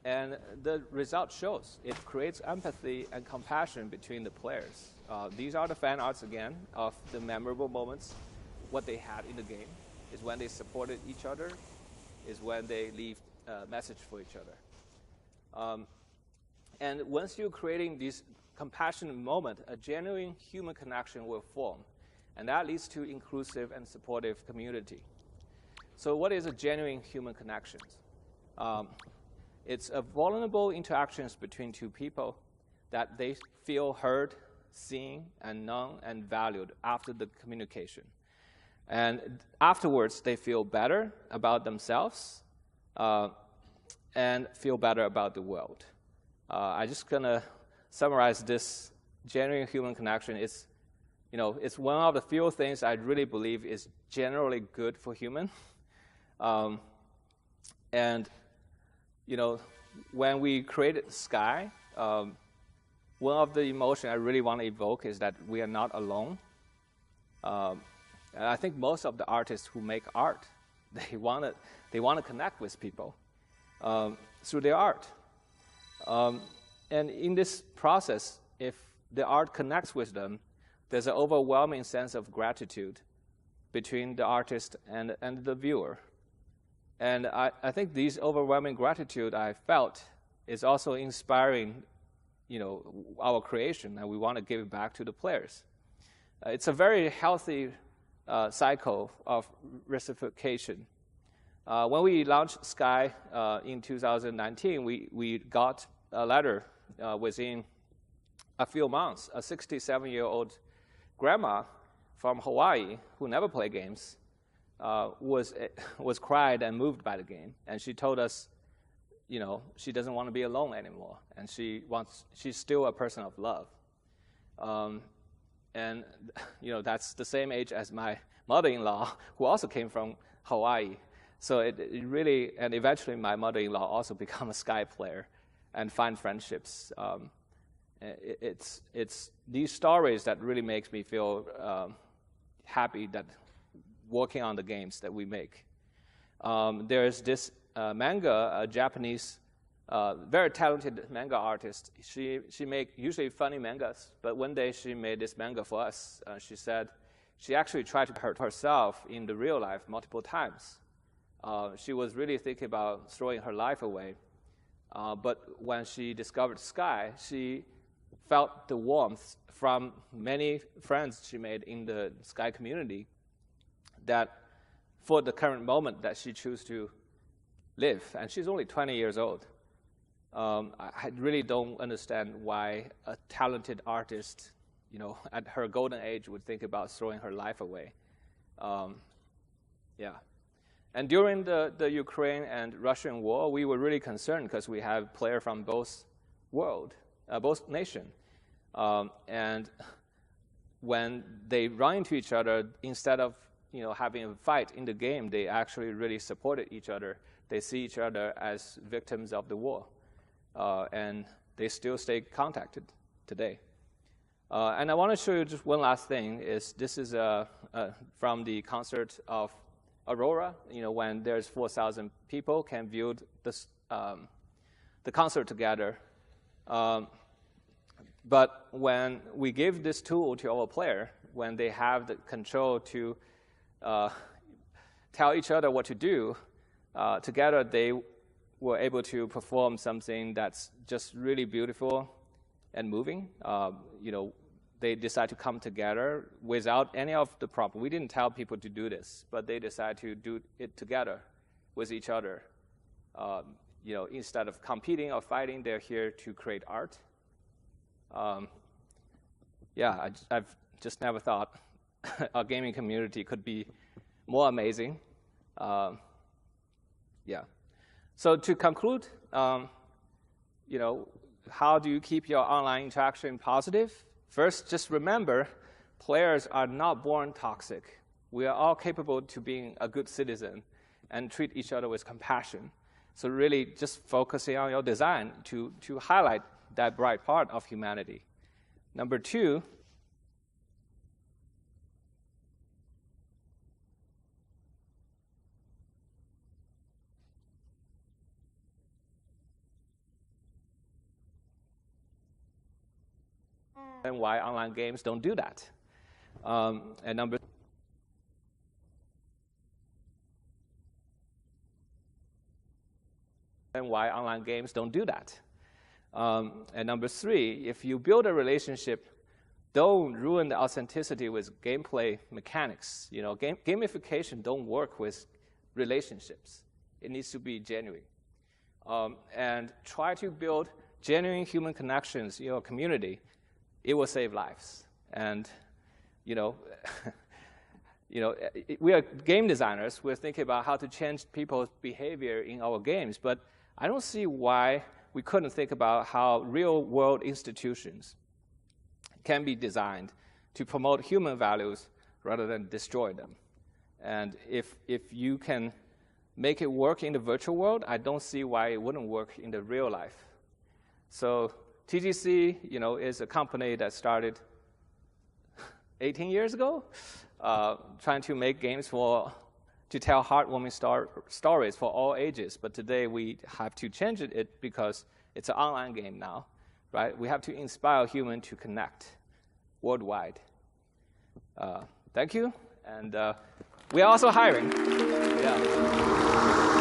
And the result shows. It creates empathy and compassion between the players. These are the fan arts, again, of the memorable moments, what they had in the game, is when they supported each other, is when they leave a message for each other. And once you're creating this compassionate moment, a genuine human connection will form. And that leads to inclusive and supportive community. So what is a genuine human connection? It's a vulnerable interactions between two people that they feel heard, seen, and known, and valued after the communication. And afterwards, they feel better about themselves and feel better about the world. I'm just going to summarize this genuine human connection. It's one of the few things I really believe is generally good for human. When we created Sky, one of the emotions I really want to evoke is that we are not alone. And I think most of the artists who make art, they want to connect with people through their art. And in this process, if the art connects with them, there's an overwhelming sense of gratitude between the artist and the viewer. And I think this overwhelming gratitude I felt is also inspiring, our creation, and we want to give it back to the players. It's a very healthy cycle of reciprocation. When we launched Sky in 2019, we got a letter within a few months. A 67-year-old grandma from Hawaii who never played games was cried and moved by the game, and she told us, she doesn't want to be alone anymore, and she's still a person of love. And that's the same age as my mother-in-law, who also came from Hawaii. So it really, and eventually my mother-in-law also became a Sky player and find friendships. It's these stories that really makes me feel happy that working on the games that we make. There's this manga, a Japanese, very talented manga artist. She make usually funny mangas, but one day she made this manga for us. She said she actually tried to hurt herself in the real life multiple times. She was really thinking about throwing her life away. But when she discovered Sky, she felt the warmth from many friends she made in the Sky community that for the current moment that she chose to live. And she's only 20 years old. I really don't understand why a talented artist, at her golden age would think about throwing her life away. And during the Ukraine and Russian war, we were really concerned because we have players from both nations. And when they run into each other, instead of having a fight in the game, they actually really supported each other. They see each other as victims of the war. And they still stay contacted today. And I want to show you just one last thing. This is from the concert of Aurora, when there's 4,000 people can view this, the concert together. But when we give this tool to our player, when they have the control to tell each other what to do, together they were able to perform something that's just really beautiful and moving. They decide to come together without any of the problem. We didn't tell people to do this, but they decide to do it together with each other. Instead of competing or fighting, they're here to create art. I've just never thought our gaming community could be more amazing. So to conclude, how do you keep your online interaction positive? First, just remember, players are not born toxic. We are all capable to being a good citizen and treat each other with compassion. So really just focusing on your design to highlight that bright part of humanity. Number two, And why online games don't do that. And why online games don't do that. And number three, if you build a relationship, don't ruin the authenticity with gameplay mechanics. You know, gamification don't work with relationships. It needs to be genuine. And try to build genuine human connections in your community. It will save lives. And, you know, we are game designers. We're thinking about how to change people's behavior in our games. But I don't see why we couldn't think about how real-world institutions can be designed to promote human values rather than destroy them. And if you can make it work in the virtual world, I don't see why it wouldn't work in the real life. So TGC, you know, is a company that started 18 years ago, trying to make games to tell heartwarming stories for all ages. But today we have to change it because it's an online game now, right? We have to inspire humans to connect worldwide. Thank you. And we are also hiring. Yeah.